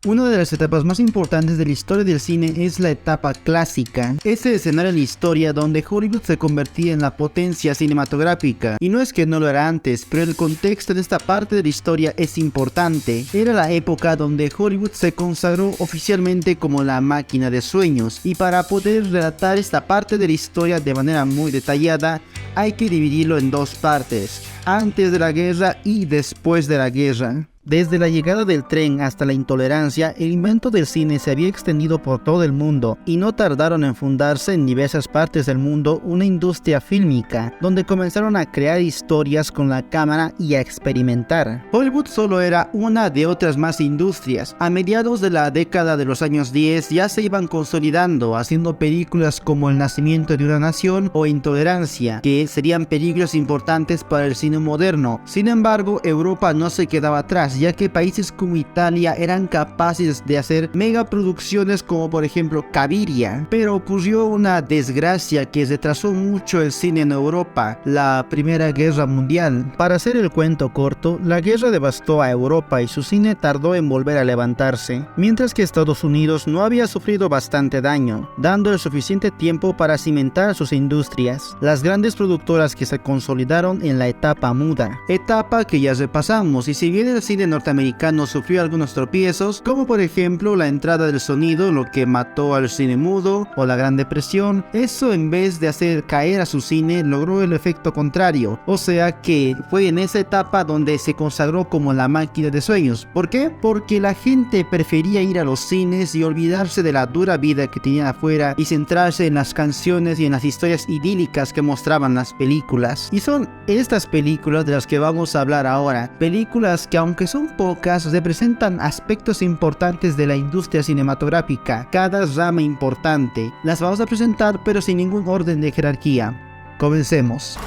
Una de las etapas más importantes de la historia del cine es la etapa clásica. Ese escenario en la historia donde Hollywood se convertía en la potencia cinematográfica. Y no es que no lo era antes, pero el contexto de esta parte de la historia es importante. Era la época donde Hollywood se consagró oficialmente como la máquina de sueños. Y para poder relatar esta parte de la historia de manera muy detallada, hay que dividirlo en dos partes: antes de la guerra y después de la guerra. Desde la llegada del tren hasta la intolerancia, el invento del cine se había extendido por todo el mundo y no tardaron en fundarse en diversas partes del mundo una industria fílmica, donde comenzaron a crear historias con la cámara y a experimentar. Hollywood solo era una de otras más industrias. A mediados de la década de los años 10 ya se iban consolidando, haciendo películas como El nacimiento de una nación o Intolerancia, que serían películas importantes para el cine moderno. Sin embargo, Europa no se quedaba atrás, ya que países como Italia eran capaces de hacer megaproducciones como por ejemplo Caviria. Pero ocurrió una desgracia que retrasó mucho el cine en Europa: la Primera Guerra Mundial. Para hacer el cuento corto, la guerra devastó a Europa y su cine tardó en volver a levantarse, mientras que Estados Unidos no había sufrido bastante daño, dando el suficiente tiempo para cimentar sus industrias. Las grandes productoras que se consolidaron en la etapa muda, etapa que ya repasamos, y si bien el cine norteamericano sufrió algunos tropiezos, como por ejemplo la entrada del sonido, lo que mató al cine mudo, o la Gran Depresión, eso en vez de hacer caer a su cine logró el efecto contrario. O sea que fue en esa etapa donde se consagró como la máquina de sueños. ¿Por qué? Porque la gente prefería ir a los cines y olvidarse de la dura vida que tenían afuera y centrarse en las canciones y en las historias idílicas que mostraban las películas. Y son estas películas de las que vamos a hablar ahora, películas que aunque son pocas, representan aspectos importantes de la industria cinematográfica, cada rama importante. Las vamos a presentar pero sin ningún orden de jerarquía. Comencemos.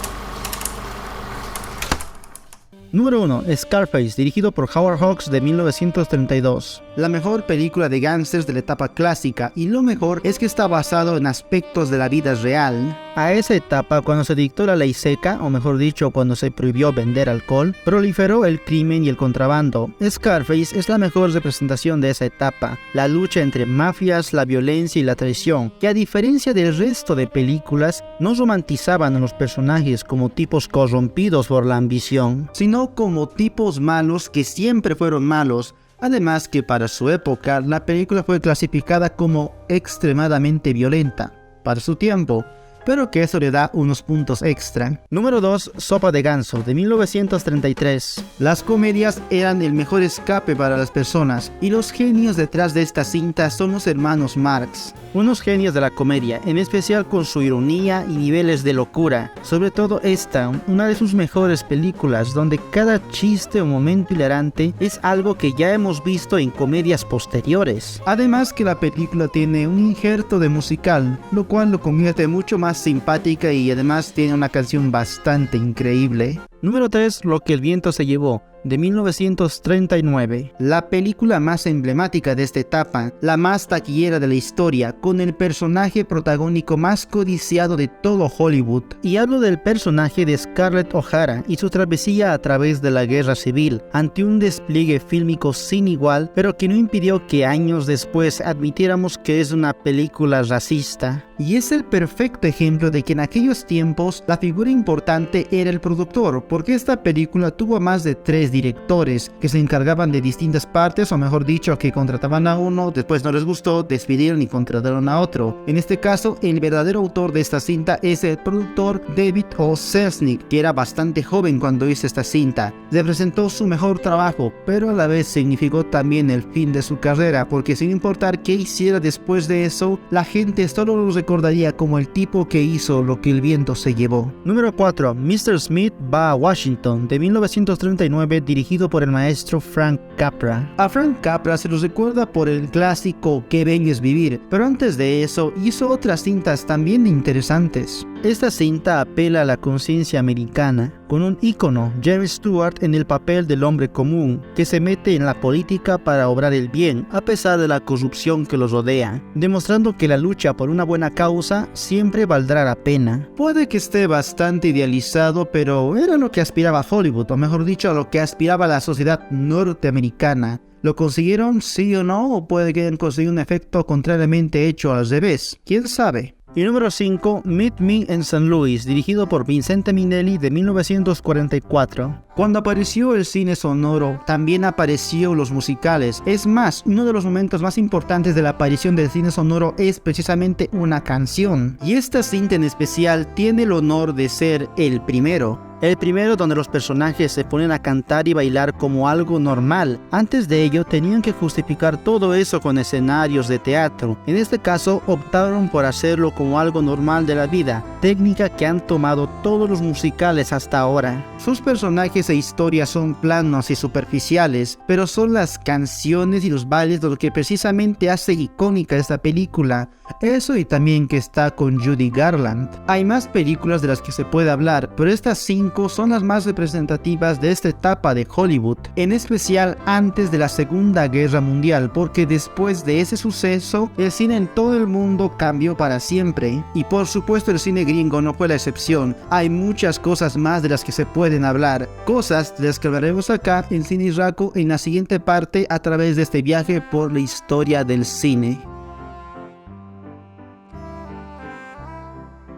Número 1. Scarface, dirigido por Howard Hawks, de 1932. La mejor película de gángsters de la etapa clásica, y lo mejor es que está basado en aspectos de la vida real. A esa etapa, cuando se dictó la ley seca, o mejor dicho, cuando se prohibió vender alcohol, proliferó el crimen y el contrabando. Scarface es la mejor representación de esa etapa, la lucha entre mafias, la violencia y la traición, que a diferencia del resto de películas, no romantizaban a los personajes como tipos corrompidos por la ambición, sino como tipos malos que siempre fueron malos. Además que para su época, la película fue clasificada como extremadamente violenta para su tiempo, pero que eso le da unos puntos extra. Número 2. Sopa de ganso, de 1933. Las comedias eran el mejor escape para las personas, y los genios detrás de esta cinta son los hermanos Marx, unos genios de la comedia, en especial con su ironía y niveles de locura. Sobre todo esta, una de sus mejores películas, donde cada chiste o momento hilarante es algo que ya hemos visto en comedias posteriores. Además que la película tiene un injerto de musical, lo cual lo convierte mucho más simpática, y además tiene una canción bastante increíble. Número 3. Lo que el viento se llevó, de 1939. La película más emblemática de esta etapa, la más taquillera de la historia, con el personaje protagónico más codiciado de todo Hollywood. Y hablo del personaje de Scarlett O'Hara y su travesía a través de la guerra civil, ante un despliegue fílmico sin igual, pero que no impidió que años después admitiéramos que es una película racista. Y es el perfecto ejemplo de que en aquellos tiempos la figura importante era el productor, porque esta película tuvo más de 3 directores que se encargaban de distintas partes, o mejor dicho, que contrataban a uno, después no les gustó, despidieron y contrataron a otro. En este caso, el verdadero autor de esta cinta es el productor David O. Selznick, que era bastante joven cuando hizo esta cinta. Representó su mejor trabajo, pero a la vez significó también el fin de su carrera, porque sin importar qué hiciera después de eso, la gente solo lo recordaría como el tipo que hizo Lo que el viento se llevó. Número 4. Mr. Smith va a Washington, de 1939, dirigido por el maestro Frank Capra. A Frank Capra se lo recuerda por el clásico ¿Qué vengues vivir?, pero antes de eso hizo otras cintas también interesantes. Esta cinta apela a la conciencia americana, con un ícono, James Stewart, en el papel del hombre común, que se mete en la política para obrar el bien, a pesar de la corrupción que lo rodea, demostrando que la lucha por una buena causa siempre valdrá la pena. Puede que esté bastante idealizado, pero era lo que aspiraba Hollywood, o mejor dicho, a lo que aspiraba la sociedad norteamericana. ¿Lo consiguieron, sí o no? ¿O puede que hayan conseguido un efecto contrariamente hecho al revés? ¿Quién sabe? Y número 5, Meet Me in St. Louis, dirigido por Vincente Minnelli de 1944. Cuando apareció el cine sonoro, también apareció los musicales. Es más, uno de los momentos más importantes de la aparición del cine sonoro es precisamente una canción. Y esta cinta en especial tiene el honor de ser el primero. El primero donde los personajes se ponen a cantar y bailar como algo normal. Antes de ello tenían que justificar todo eso con escenarios de teatro. En este caso optaron por hacerlo como algo normal de la vida, técnica que han tomado todos los musicales hasta ahora. Sus personajes e historias son planos y superficiales, pero son las canciones y los bailes lo que precisamente hace icónica esta película. Eso y también que está con Judy Garland. Hay más películas de las que se puede hablar, pero estas 5 son las más representativas de esta etapa de Hollywood, en especial antes de la Segunda Guerra Mundial, porque después de ese suceso, el cine en todo el mundo cambió para siempre. Y por supuesto el cine gringo no fue la excepción. Hay muchas cosas más de las que se pueden hablar, cosas de las que hablaremos acá en Cine Raco en la siguiente parte a través de este viaje por la historia del cine.